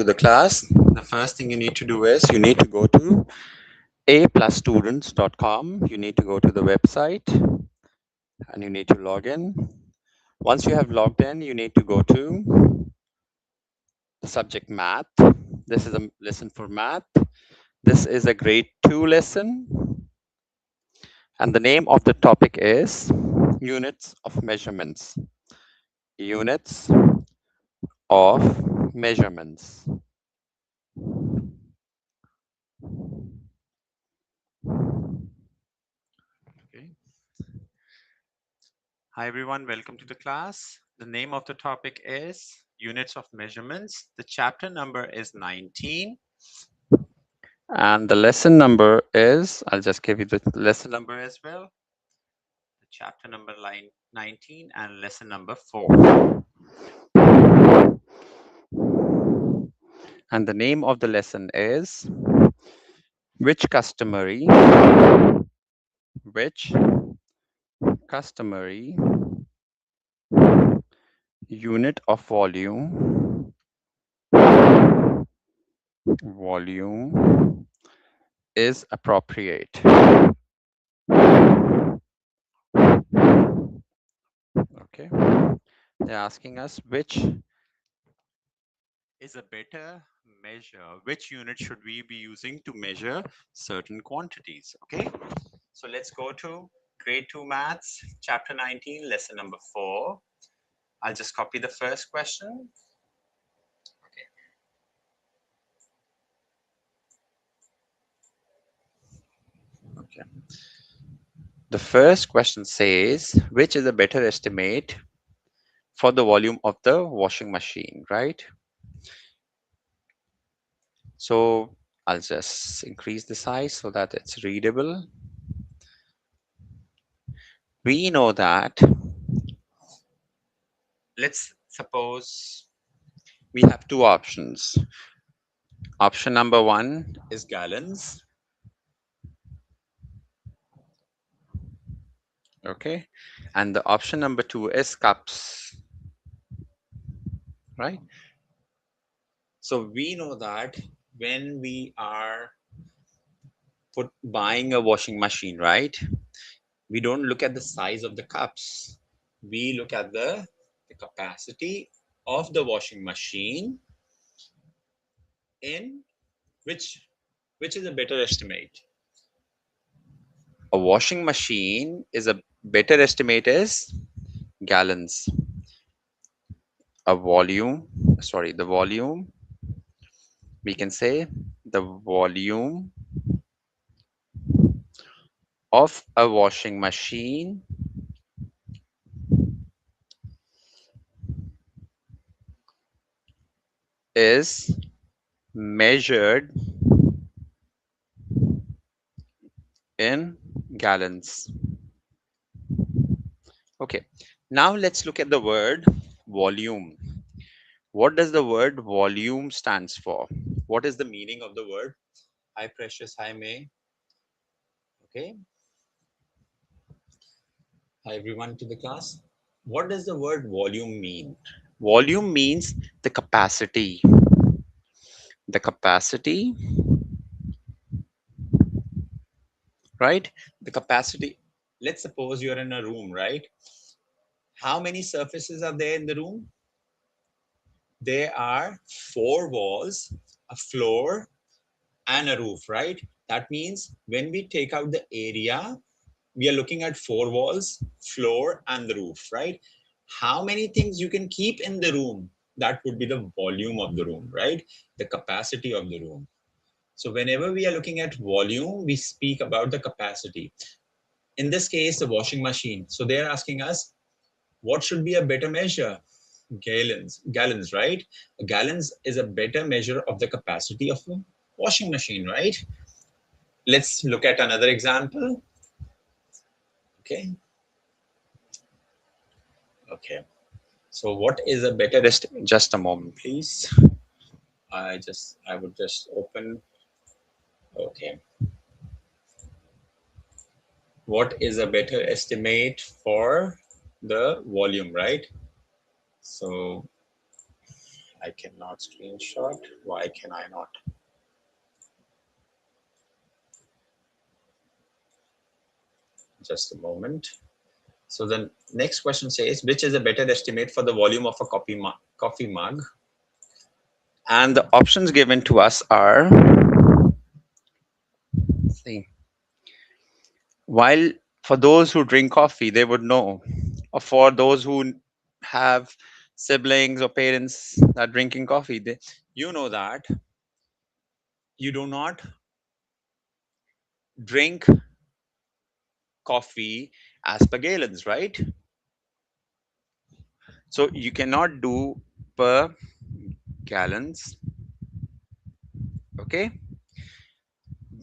the class, the first thing you need to do is you need to go to aplusstudents.com. You need to go to the website and you need to log in. Once you have logged in, you need to go to the subject math. This is a lesson for math. This is a grade 2 lesson. And the name of the topic is units of measurements. Units of measurements. Okay. Hi everyone, welcome to the class. The name of the topic is units of measurements. The chapter number is 19. And the lesson number is, I'll just give you the lesson number as well. The chapter number 19 and lesson number 4. And the name of the lesson is which customary unit of volume is appropriate. Okay, they're asking us which is a better measure, which unit should we be using to measure certain quantities. Okay, so let's go to grade 2 maths, chapter 19, lesson number 4. I'll just copy the first question. Okay. The first question says, which is a better estimate for the volume of the washing machine, right? So I'll just increase the size so that it's readable. We know that, let's suppose we have two options. Option number 1 is gallons. Okay. And the option number 2 is cups, right? So we know that when we are buying a washing machine, right? We don't look at the size of the cups. We look at the capacity of the washing machine in which is a better estimate. A washing machine is a better estimate is gallons. The volume, we can say the volume of a washing machine is measured in gallons. Okay, now let's look at the word volume. What does the word volume stands for? What is the meaning of the word? Hi Precious, hi May. Okay. Hi everyone to the class. What does the word volume mean? Volume means the capacity. The capacity, right? The capacity. Let's suppose you're in a room, right? How many surfaces are there in the room? There are 4 walls, a floor, and a roof, right? That means when we take out the area, we are looking at 4 walls, floor, and the roof, right? How many things you can keep in the room? That would be the volume of the room, right? The capacity of the room. So whenever we are looking at volume, we speak about the capacity. In this case, the washing machine. So they're asking us, what should be a better measure? Gallons, right? Gallons is a better measure of the capacity of a washing machine, right? Let's look at another example. Okay. Okay. So what is a better estimate? Just a moment, please. I would just open. Okay. What is a better estimate for the volume, right? So I cannot screenshot. Why can I not? Just a moment. So the next question says, which is a better estimate for the volume of a coffee mug? And the options given to us are, see, while for those who drink coffee, they would know, or for those who have siblings or parents that are drinking coffee, you know that you do not drink coffee as per gallons, right? So you cannot do per gallons, okay?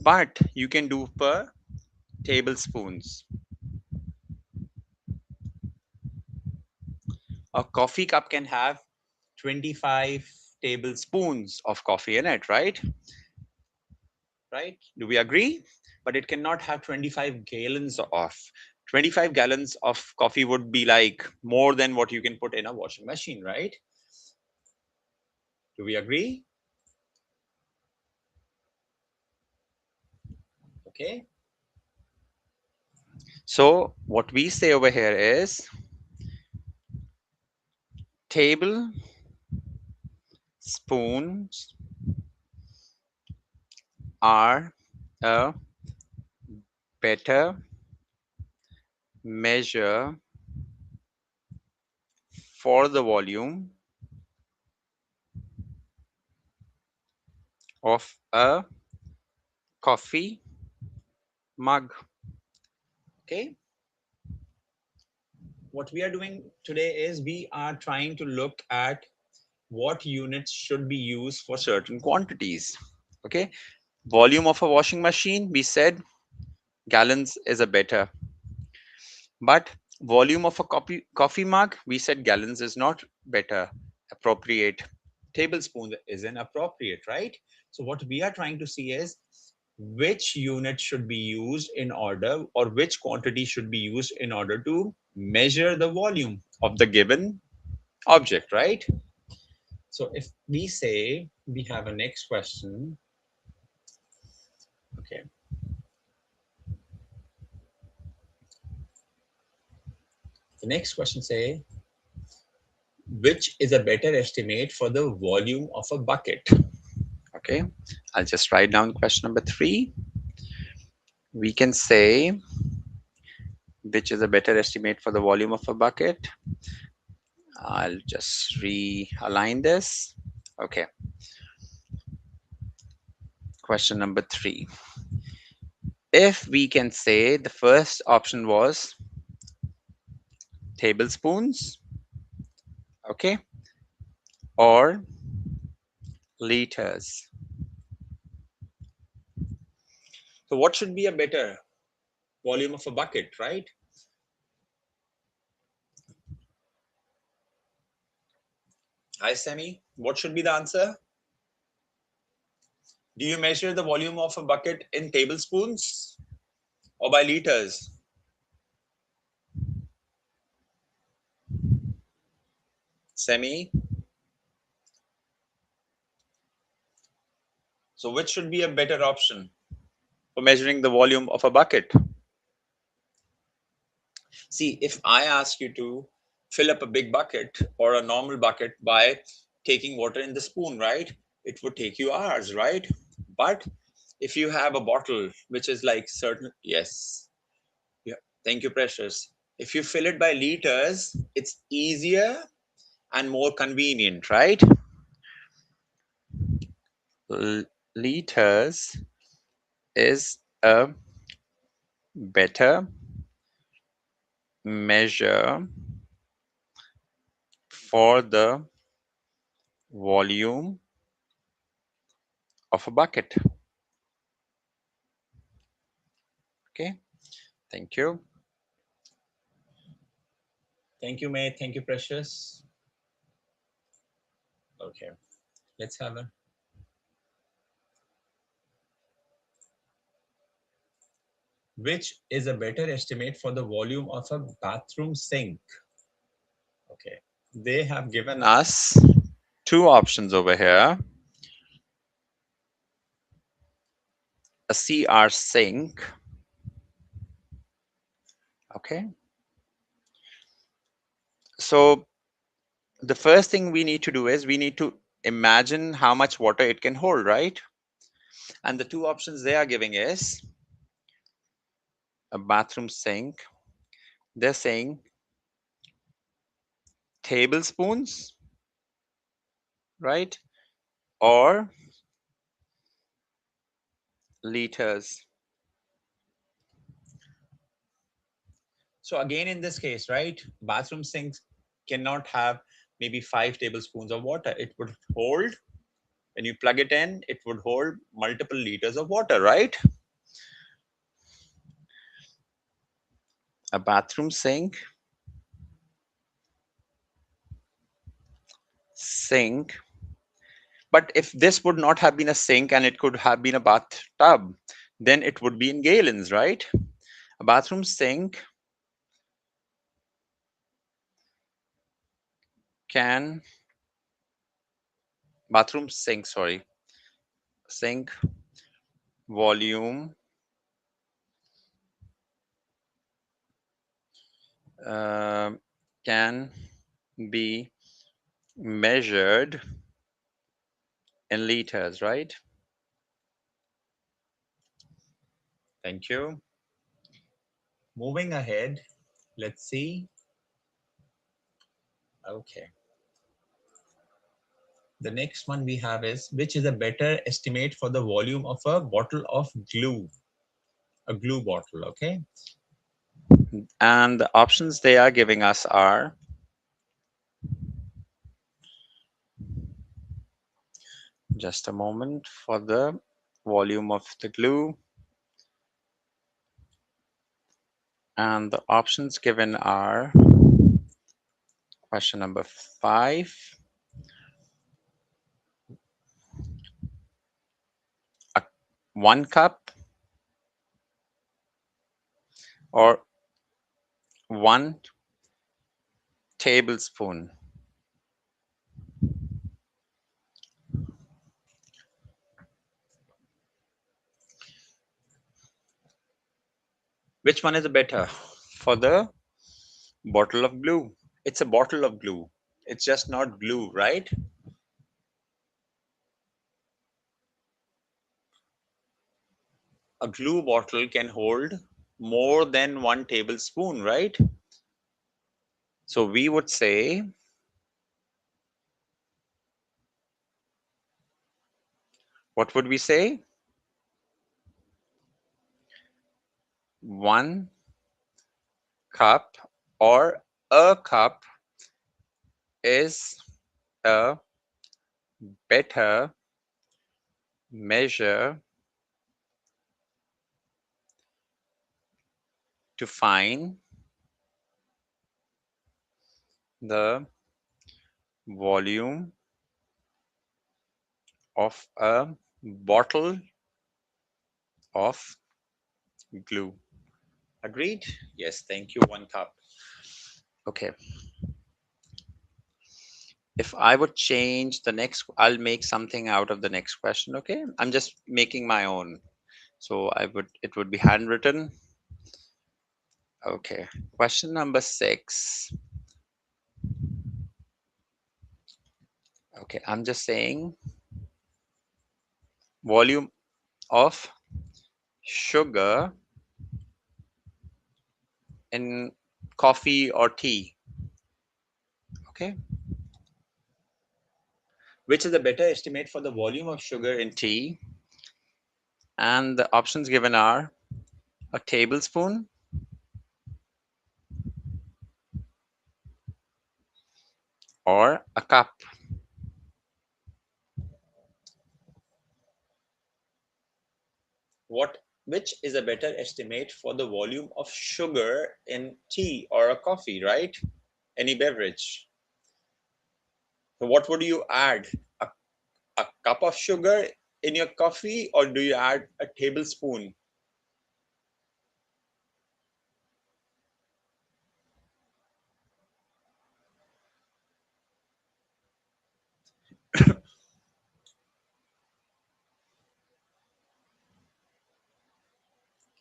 But you can do per tablespoons. A coffee cup can have 25 tablespoons of coffee in it, right? Right? Do we agree? But it cannot have 25 gallons of. 25 gallons of coffee would be like more than what you can put in a washing machine, right? Do we agree? Okay. So what we say over here is tablespoons are a better measure for the volume of a coffee mug. Okay. What we are doing today is we are trying to look at what units should be used for certain quantities. Okay. Volume of a washing machine, we said gallons is a better. But volume of a coffee mug, we said gallons is not better, appropriate. Tablespoon is inappropriate, right? So what we are trying to see is which unit should be used in order, or which quantity should be used in order to measure the volume of the given object, right? So if we say we have a next question, okay, the next question say, which is a better estimate for the volume of a bucket? Okay, I'll just write down question number 3. We can say which is a better estimate for the volume of a bucket. I'll just realign this. Okay, question number 3. If we can say the first option was tablespoons, okay, or liters. So what should be a better volume of a bucket, right? Hi, Sammy. What should be the answer? Do you measure the volume of a bucket in tablespoons or by liters? Semi. So which should be a better option for measuring the volume of a bucket? See, if I ask you to fill up a big bucket or a normal bucket by taking water in the spoon, right? It would take you hours, right? But if you have a bottle which is like certain, yes, yeah, thank you, Precious. If you fill it by liters, it's easier and more convenient, right? Liters is a better measure for the volume of a bucket. Okay, thank you. Thank you, May. Thank you, Precious. Okay, let's have a. Which is a better estimate for the volume of a bathroom sink? Okay, they have given us two options over here. A CR sink. Okay. So the first thing we need to do is we need to imagine how much water it can hold, right? And the two options they are giving is a bathroom sink. They're saying tablespoons, right? Or liters. So again, in this case, right, bathroom sinks cannot have maybe 5 tablespoons of water. It would hold, when you plug it in, it would hold multiple liters of water, right? A bathroom sink. But if this would not have been a sink and it could have been a bathtub, then it would be in gallons, right? A bathroom sink can, bathroom sink, sorry, sink volume uh, can be measured in liters, right? Thank you. Moving ahead, let's see. Okay. The next one we have is, which is a better estimate for the volume of a bottle of glue? A glue bottle, okay? And the options they are giving us are just a moment for the volume of the glue. And the options given are question number 5, 1 cup or 1 tablespoon. Which one is better for the bottle of glue? It's a bottle of glue. It's just not glue, right? A glue bottle can hold more than 1 tablespoon, right? So we would say, what would we say? 1 cup or a cup is a better measure to find the volume of a bottle of glue. Agreed? Yes, thank you. 1 cup. Okay. If I would change the next, I'll make something out of the next question. Okay. I'm just making my own. So it would be handwritten. Okay. Question number 6. Okay. I'm just saying volume of sugar in coffee or tea. Okay. Which is a better estimate for the volume of sugar in tea? And the options given are a tablespoon or a cup. What which is a better estimate for the volume of sugar in tea or a coffee, right? Any beverage. So what would you add? A, a cup of sugar in your coffee, or do you add a tablespoon?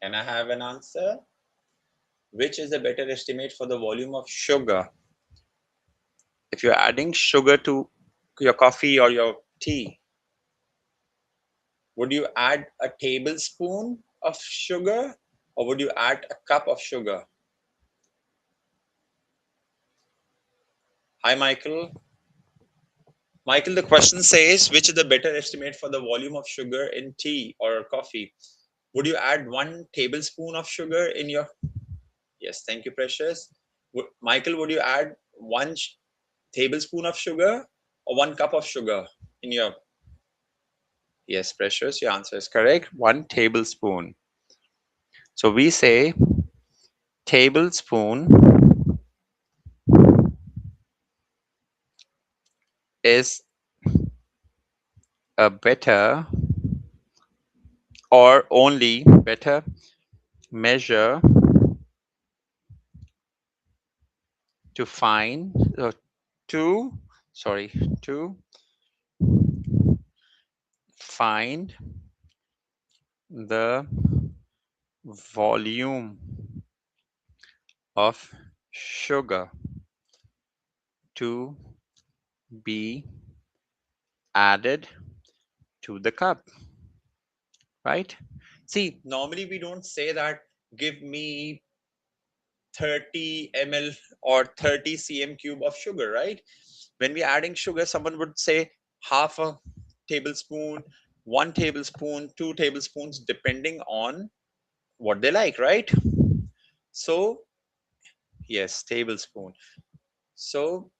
Can I have an answer? Which is a better estimate for the volume of sugar? If you're adding sugar to your coffee or your tea, would you add a tablespoon of sugar or would you add a cup of sugar? Hi, Michael. Michael, the question says which is the better estimate for the volume of sugar in tea or coffee? Would you add 1 tablespoon of sugar in your? Yes, thank you, Precious. Michael, would you add 1 tablespoon of sugar or 1 cup of sugar in your? Yes, Precious, your answer is correct. 1 tablespoon. So we say tablespoon is a better or only better measure to find to sorry to find the volume of sugar to be added to the cup, right? See, normally we don't say that give me 30 ml or 30 cm cube of sugar, right? When we're adding sugar, someone would say half a tablespoon, 1 tablespoon, 2 tablespoons, depending on what they like, right? So, yes, tablespoon. So,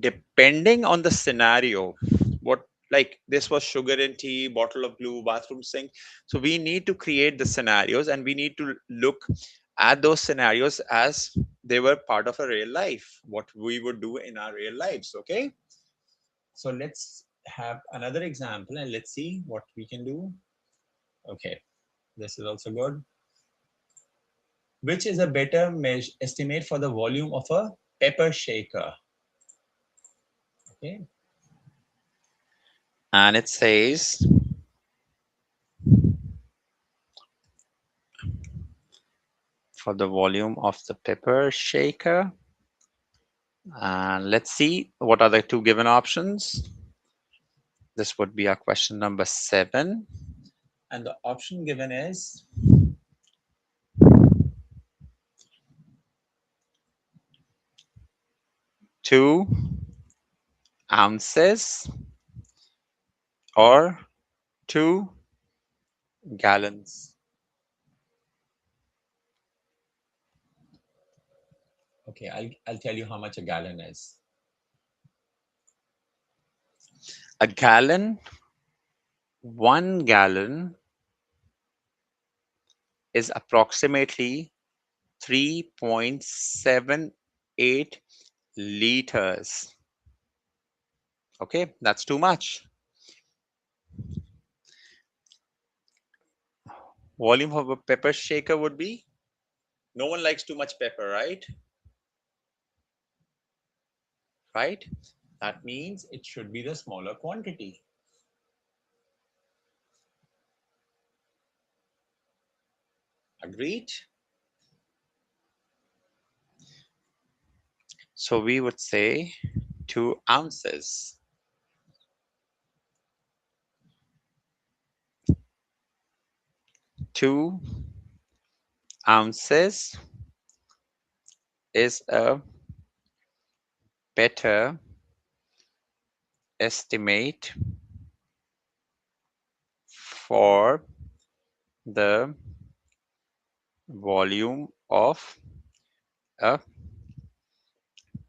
depending on the scenario, what like this was sugar in tea, bottle of glue, bathroom sink. So, we need to create the scenarios and we need to look at those scenarios as they were part of a real life, what we would do in our real lives. Okay. So, let's have another example and let's see what we can do. Okay. This is also good. Which is a better estimate for the volume of a pepper shaker? Okay. And it says for the volume of the pepper shaker. And let's see what are the two given options. This would be our question number 7. And the option given is 2 ounces or 2 gallons. Okay, I'll tell you how much a gallon is. A gallon, 1 gallon is approximately 3.78 liters. Okay, that's too much. Volume of a pepper shaker would be? No one likes too much pepper, right? Right? That means it should be the smaller quantity. Agreed? So we would say 2 ounces. 2 ounces is a better estimate for the volume of a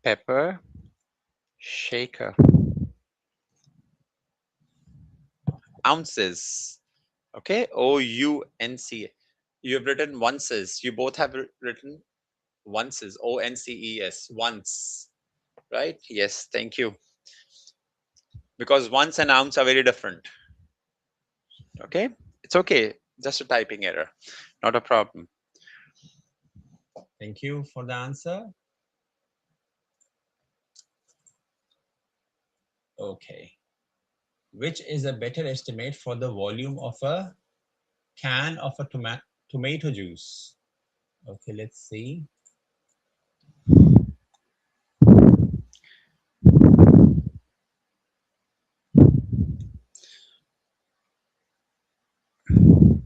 pepper shaker. Ounces. Okay, OUNC. You have written onces. You both have written onces. ONCES. Once. Right? Yes, thank you. Because once and ounce are very different. Okay, it's okay. Just a typing error. Not a problem. Thank you for the answer. Okay. Which is a better estimate for the volume of a can of a tomato juice. Okay, let's see.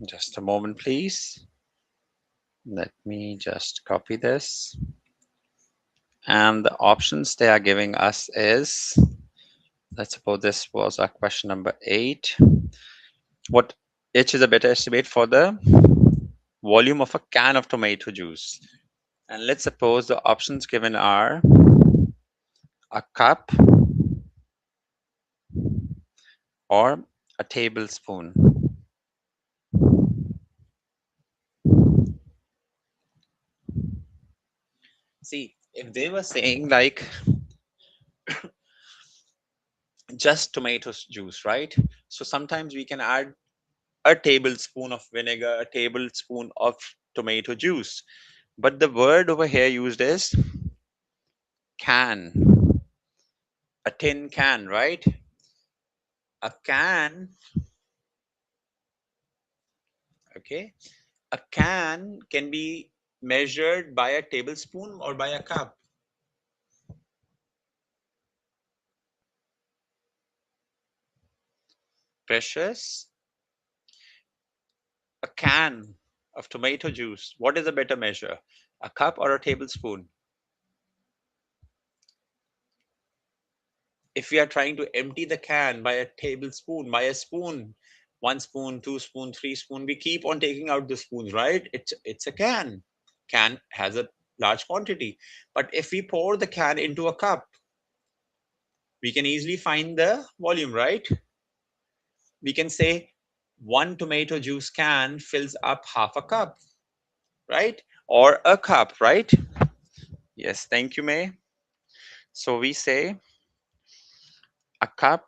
Just a moment, please. Let me just copy this. And the options they are giving us is, let's suppose this was our question number 8. What H is a better estimate for the volume of a can of tomato juice? And let's suppose the options given are a cup or a tablespoon. See, if they were saying like just tomato juice, right? So sometimes we can add a tablespoon of vinegar, a tablespoon of tomato juice. But the word over here used is can, a tin can, right? A can, okay? A can be measured by a tablespoon or by a cup. Precious, a can of tomato juice. What is a better measure? A cup or a tablespoon? If we are trying to empty the can by a tablespoon, by a spoon, 1 spoon, 2 spoon, 3 spoon, we keep on taking out the spoons, right? It's a can. Can has a large quantity. But if we pour the can into a cup, we can easily find the volume, right? We can say one tomato juice can fills up half a cup, right? Or a cup, right? Yes, thank you, May. So we say a cup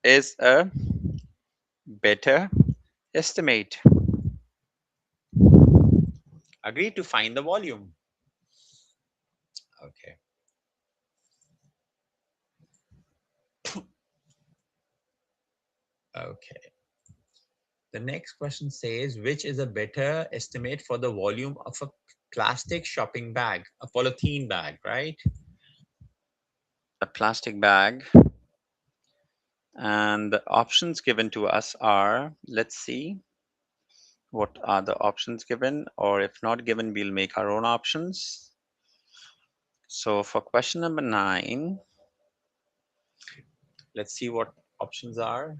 is a better estimate. Agree to find the volume. Okay. Okay. The next question says, which is a better estimate for the volume of a plastic shopping bag, a polythene bag, right? A plastic bag. And the options given to us are, let's see, what are the options given? Or if not given, we'll make our own options. So for question number 9, let's see what options are.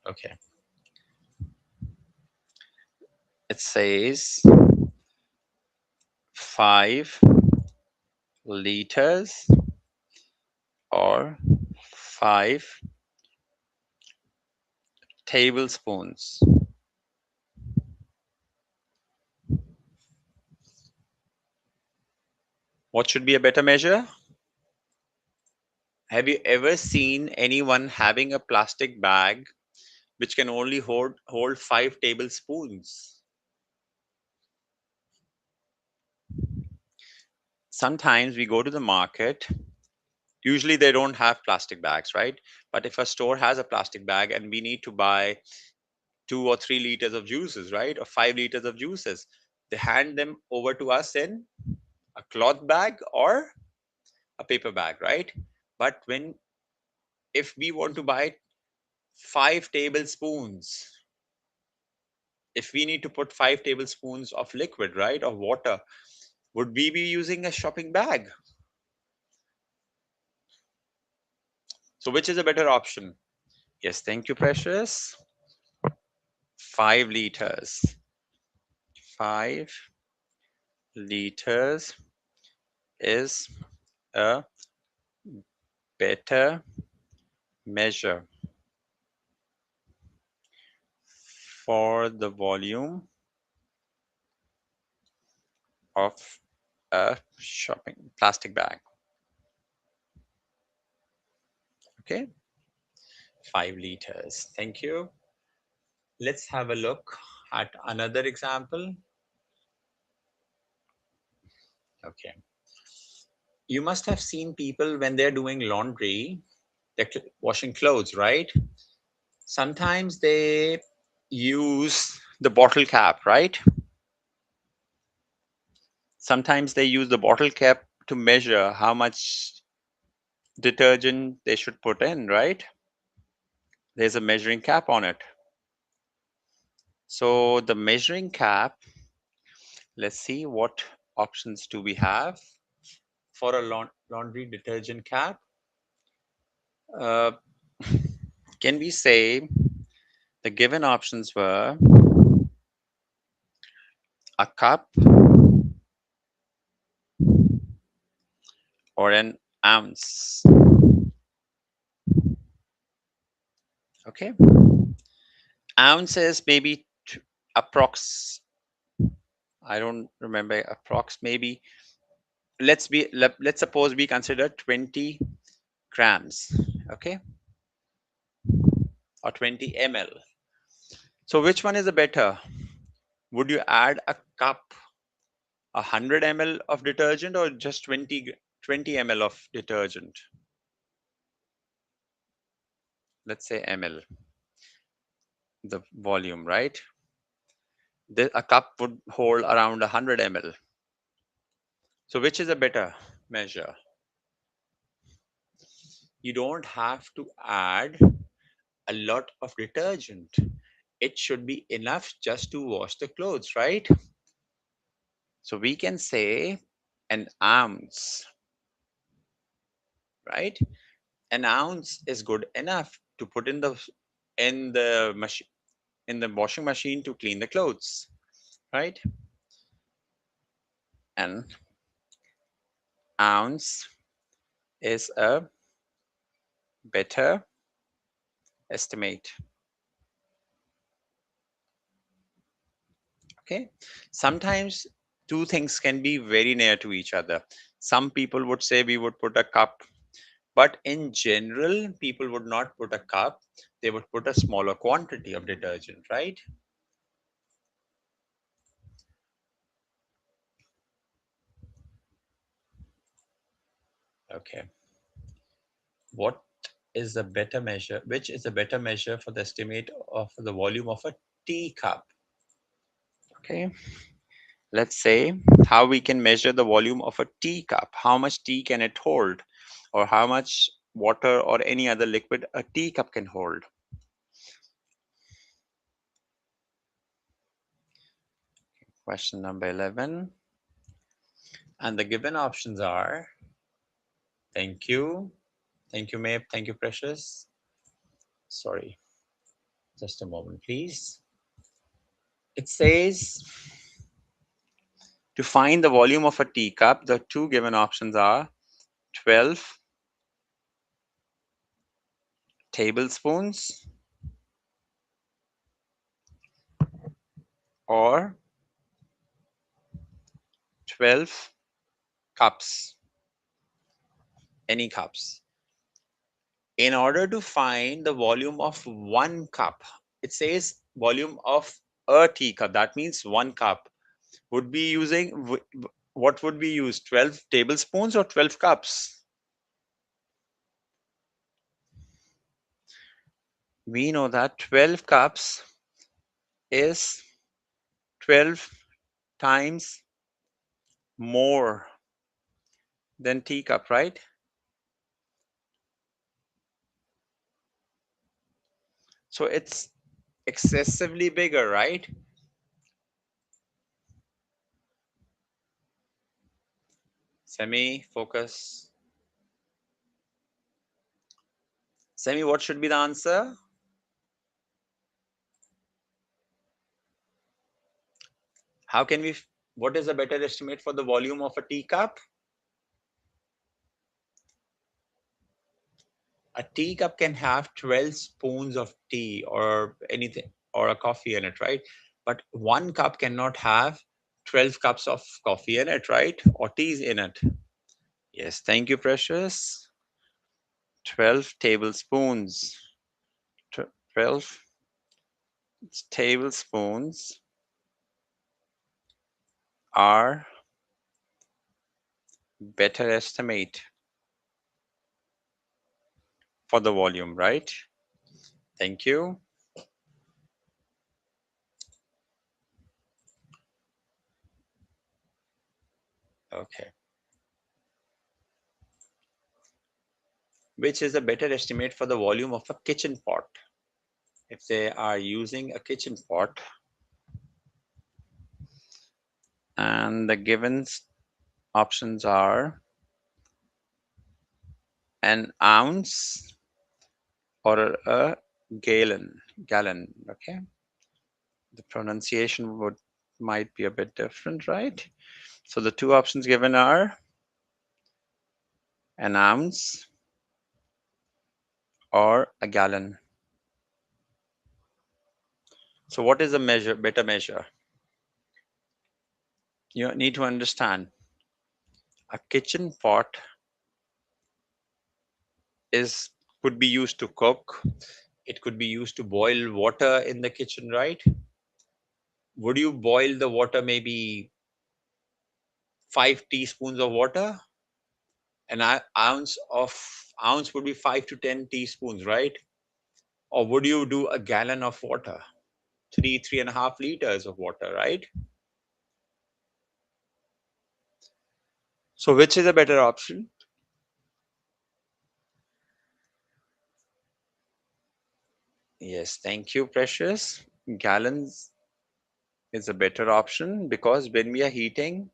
Okay. It says 5 liters or 5 tablespoons. What should be a better measure? Have you ever seen anyone having a plastic bag which can only hold 5 tablespoons? Sometimes we go to the market. Usually they don't have plastic bags, right? But if a store has a plastic bag and we need to buy 2 or 3 liters of juices, right? Or 5 liters of juices, they hand them over to us in a cloth bag or a paper bag, right? But if we want to buy 5 tablespoons, if we need to put 5 tablespoons of liquid, right, of water, would we be using a shopping bag? So, which is a better option? Yes, thank you, Precious. 5 liters. 5 liters is a better measure for the volume of a shopping plastic bag. Okay, 5 liters. Thank you. Let's have a look at another example. Okay. You must have seen people when they're doing laundry, They're washing clothes, right? Sometimes they use the bottle cap, right? Sometimes they use the bottle cap to measure how much detergent they should put in, right? There's a measuring cap on it. So the measuring cap, let's see what options do we have for a laundry detergent cap. Uh, can we say the given options were a cup or an ounce? Okay, ounce is maybe approx. I don't remember approx. Maybe let's suppose we consider 20 grams. Okay, or 20 ml. So which one is the better? Would you add a cup, 100 ml of detergent, or just 20 ml of detergent? Let's say ml, the volume, right? A cup would hold around 100 ml. So which is a better measure? You don't have to add a lot of detergent. It should be enough just to wash the clothes, right? So we can say an ounce, right? An ounce is good enough to put in the machine, in the washing machine, to clean the clothes, right? An ounce is a better estimate. Okay. Sometimes two things can be very near to each other. Some people would say we would put a cup, but in general, people would not put a cup. They would put a smaller quantity of detergent, right? Okay. What is a better measure? Which is a better measure for the estimate of the volume of a teacup? Okay. Let's say how we can measure the volume of a teacup. How much tea can it hold? Or how much water or any other liquid a teacup can hold? Question number 11. And the given options are, thank you. Thank you, Maeve. Thank you, Precious. Sorry, just a moment, please. It says to find the volume of a teacup, the two given options are 12 tablespoons or 12 cups, any cups. In order to find the volume of one cup, it says volume of a teacup. That means one cup. Would be using what would be used? 12 tablespoons or 12 cups? We know that 12 cups is 12 times more than teacup, right? So it's excessively bigger, right? Semi, focus. Semi, what should be the answer? How can we, what is a better estimate for the volume of a teacup? A teacup can have 12 spoons of tea or anything or a coffee in it, right? But one cup cannot have 12 cups of coffee in it, right? Or teas in it. Yes, thank you, Precious. 12 tablespoons. 12 tablespoons are better estimate for the volume, right? Thank you. Okay. Which is a better estimate for the volume of a kitchen pot? If they are using a kitchen pot and the given options are an ounce or a gallon. Okay, the pronunciation would might be a bit different, right? So the two options given are an ounce or a gallon. So what is a measure, better measure? You need to understand a kitchen pot is could be used to cook. It could be used to boil water in the kitchen, right? Would you boil the water maybe 5 teaspoons of water? An ounce would be 5 to 10 teaspoons, right? Or would you do a gallon of water, 3.5 liters of water, right? So which is a better option? Yes, thank you, Precious. Gallons is a better option because when we are heating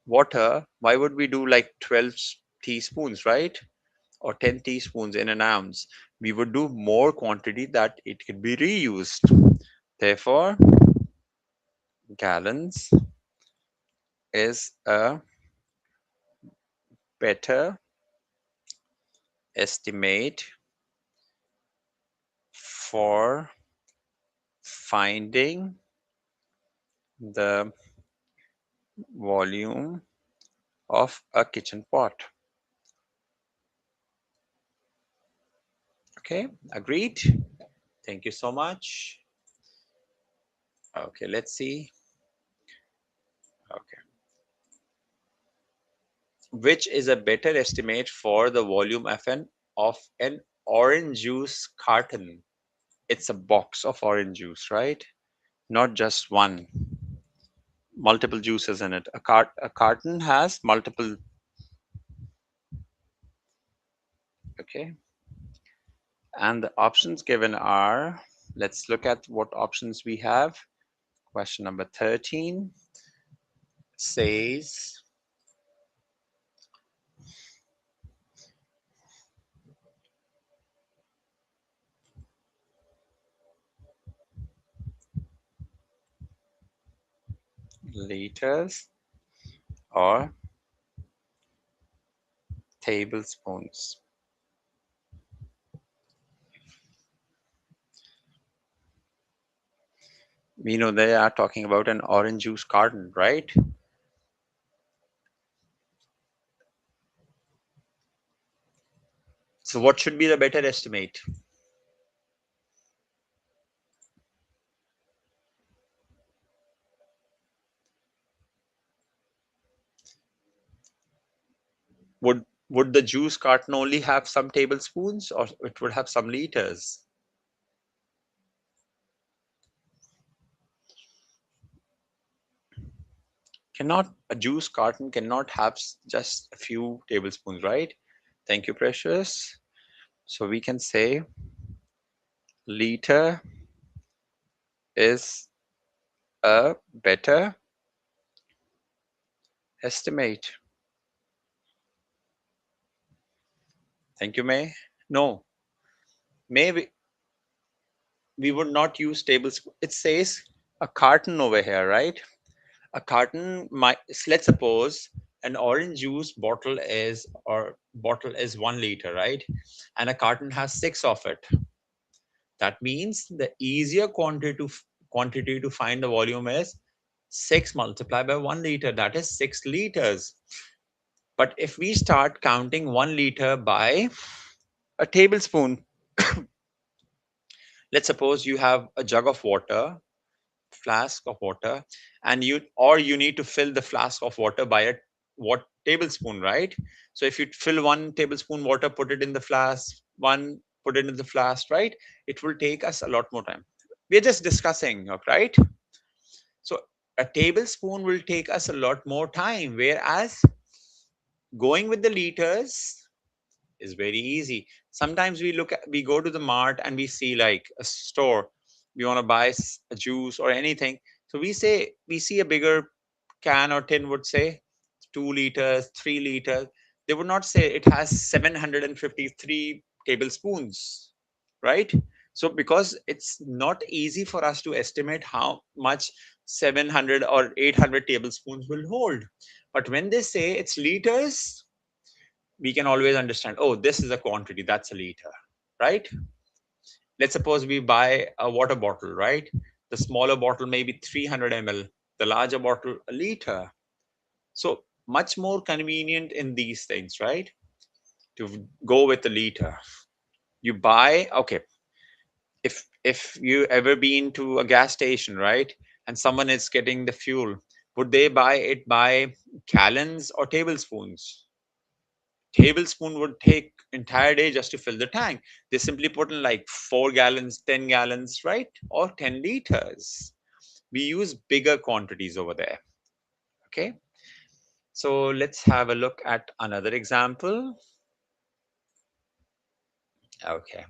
water, why would we do like 12 teaspoons, right? Or 10 teaspoons in an ounce? We would do more quantity that it could be reused. Therefore, gallons is a better estimate for finding the volume of a kitchen pot. Okay, agreed. Thank you so much. Okay, let's see. Okay, which is a better estimate for the volume of an orange juice carton? It's a box of orange juice, right? Not just one. Multiple juices in it. A carton has multiple. Okay, and the options given are, let's look at what options we have. Question number 13 says liters or tablespoons. We know they are talking about an orange juice carton, right? So, what should be the better estimate? Would the juice carton only have some tablespoons, or it would have some liters? Cannot a juice carton cannot have just a few tablespoons, right? Thank you, Precious. So we can say liter is a better estimate. Thank you, May. No, May, we would not use tablespoon. It says a carton over here, right? A carton might, let's suppose an orange juice bottle is 1 liter, right? And a carton has six of it. That means the easier quantity to find the volume is 6 multiplied by 1 liter. That is 6 liters. But if we start counting 1 liter by a tablespoon, let's suppose you have a jug of water, flask of water, and you need to fill the flask of water by a what tablespoon, right? So if you fill 1 tablespoon water, put it in the flask, put it in the flask, right? It will take us a lot more time. We're just discussing, right? So a tablespoon will take us a lot more time, whereas going with the liters is very easy. Sometimes we go to the mart and we see like a store, we want to buy a juice or anything. So we see a bigger can or tin would say 2 liters, 3 liters. They would not say it has 753 tablespoons, right? So because it's not easy for us to estimate how much 700 or 800 tablespoons will hold. But when they say it's liters, we can always understand, oh, this is a quantity, that's a liter, right? Let's suppose we buy a water bottle, right? The smaller bottle may be 300 ml, the larger bottle a liter. So much more convenient in these things, right? To go with a liter. You buy, okay, if you ever been to a gas station, right? And someone is getting the fuel, would they buy it by gallons or tablespoons? Tablespoon would take entire day just to fill the tank. They simply put in like 4 gallons, 10 gallons, right? Or 10 liters. We use bigger quantities over there. Okay. So let's have a look at another example. Okay.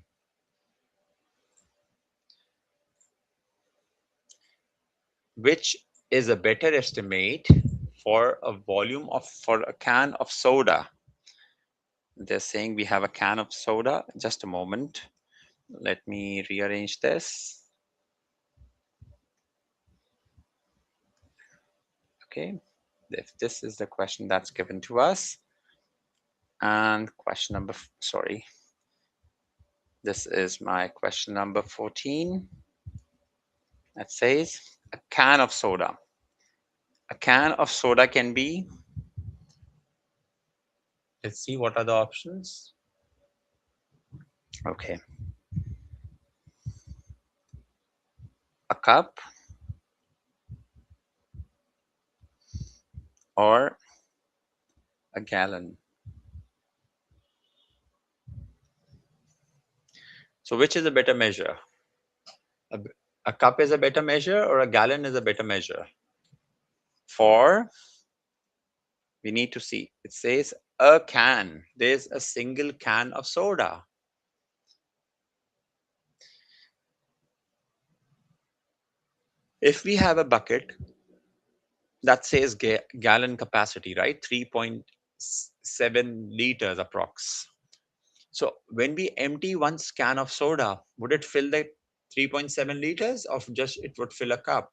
Which is a better estimate for a volume of for a can of soda? They're saying we have a can of soda. Just a moment. Let me rearrange this. Okay. If this is the question that's given to us, and question number, sorry, this is my question number 14. That says a can of soda. A can of soda can be, let's see what are the options. Okay. A cup or a gallon. So which is a better measure? A, a cup is a better measure or a gallon is a better measure? For, we need to see. It says a can. There's a single can of soda. If we have a bucket that says gallon capacity, right? 3.7 liters approx. So when we empty one can of soda, would it fill the 3.7 liters or just it would fill a cup?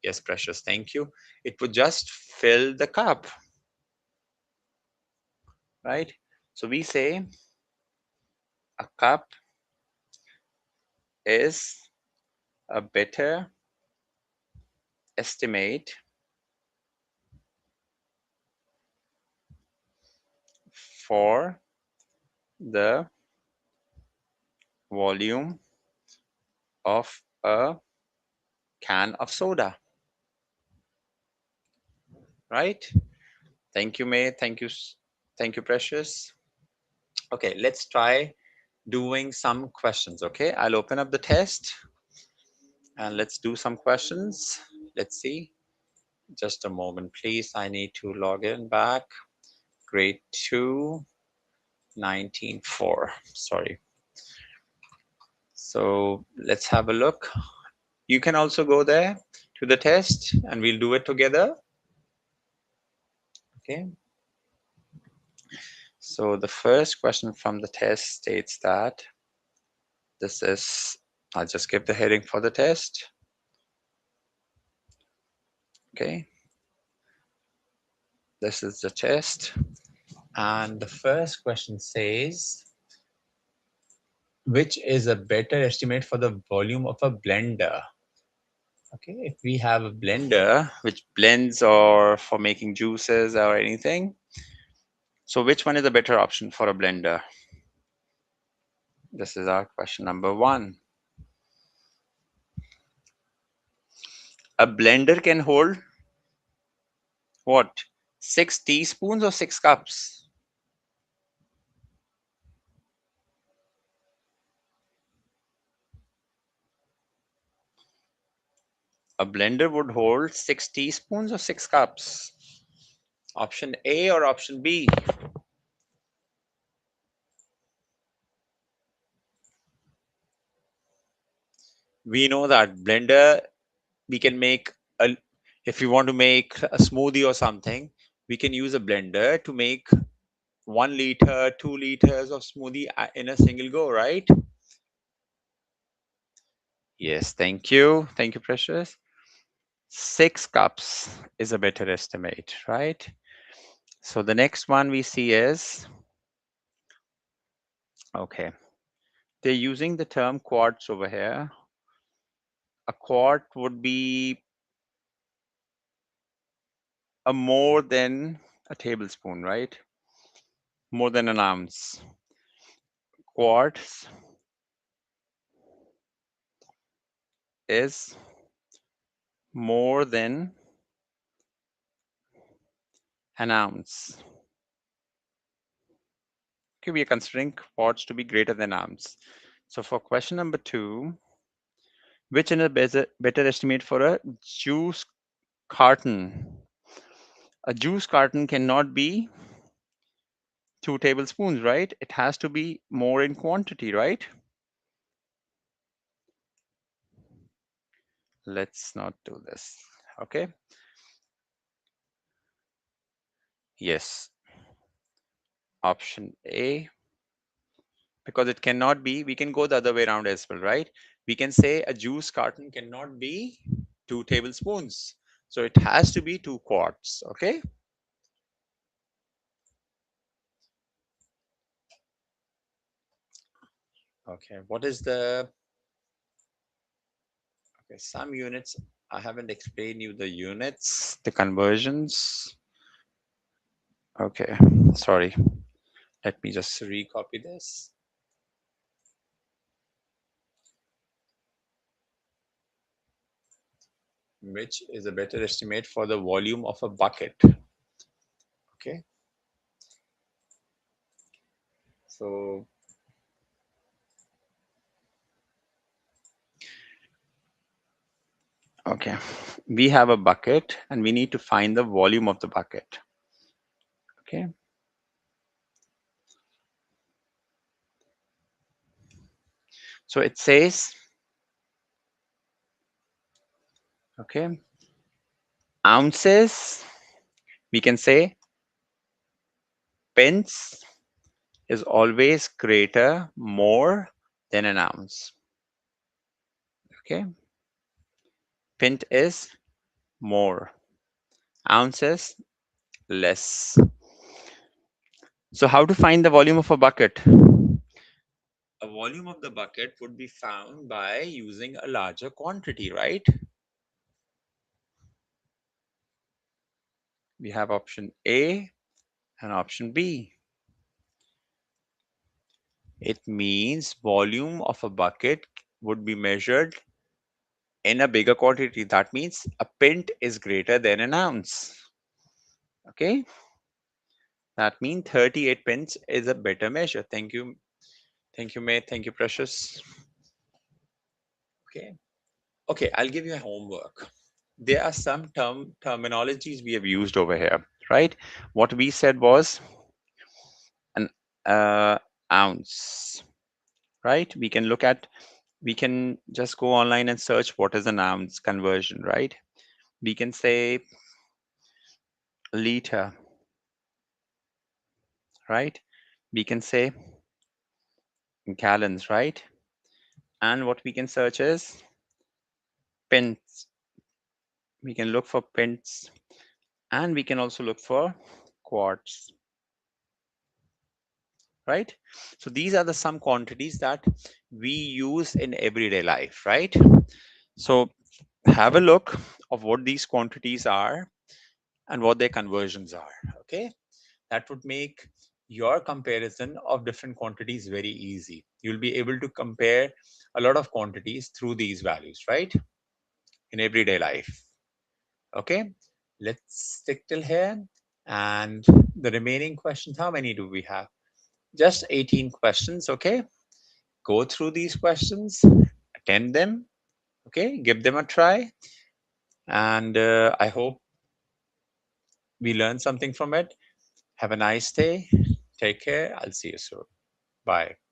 Yes, Precious, thank you. It would just fill the cup, right? So we say a cup is a better estimate for the volume of a can of soda, right? Thank you, May. Thank you. Thank you, Precious. Okay, let's try doing some questions. Okay, I'll open up the test and let's do some questions. Let's see. Just a moment, please. I need to log in back. Grade 2, 19.4. Sorry. So let's have a look. You can also go there to the test and we'll do it together. Okay. So the first question from the test states that this is, I'll just give the heading for the test. Okay. This is the test. And the first question says, which is a better estimate for the volume of a blender? Okay, if we have a blender which blends or for making juices or anything, so which one is a better option for a blender? This is our question number 1. A blender can hold what? Six teaspoons or 6 cups? A blender would hold 6 teaspoons or 6 cups. Option A or option B? We know that blender, we can make a, if we want to make a smoothie or something, we can use a blender to make 1 liter, 2 liters of smoothie in a single go, right? Yes, thank you. Thank you, Precious. 6 cups is a better estimate, right? So the next one we see is, okay, they're using the term quarts over here. A quart would be a more than a tablespoon, right? More than an ounce. Quarts is more than an ounce. Okay, we are considering quarts to be greater than ounce. So for question number 2, which is a better estimate for a juice carton? A juice carton cannot be 2 tablespoons, right? It has to be more in quantity, right? Let's not do this. Okay. Yes. Option A, because it cannot be, we can go the other way around as well, right? We can say a juice carton cannot be 2 tablespoons. So it has to be 2 quarts. Okay. Okay. What is the, okay, some units, I haven't explained you the units, the conversions. Okay. Sorry. Let me just recopy this. Which is a better estimate for the volume of a bucket. Okay. So, okay. We have a bucket and we need to find the volume of the bucket. Okay. So it says, okay, ounces, we can say pence is always greater, more than an ounce. Okay. Pint is more. Ounces, less. So how to find the volume of a bucket? A volume of the bucket would be found by using a larger quantity, right? We have option A and option B. It means volume of a bucket would be measured in a bigger quantity. That means a pint is greater than an ounce. Okay. That means 38 pence is a better measure. Thank you. Thank you, mate. Thank you, Precious. Okay. Okay, I'll give you a homework. There are some terminologies we have used over here, right? What we said was an ounce, right? We can just go online and search what is an ounce conversion, right? We can say liter, right? We can say gallons, right? And what we can search is pence. We can look for pence and we can also look for quarts, right? So these are the some quantities that we use in everyday life, right? So have a look of what these quantities are and what their conversions are. Okay, that would make your comparison of different quantities very easy. You'll be able to compare a lot of quantities through these values, right, in everyday life. Okay, let's stick till here And the remaining questions, how many do we have? Just 18 questions, okay? Go through these questions, attend them, okay? Give them a try. And I hope we learned something from it. Have a nice day. Take care. I'll see you soon. Bye.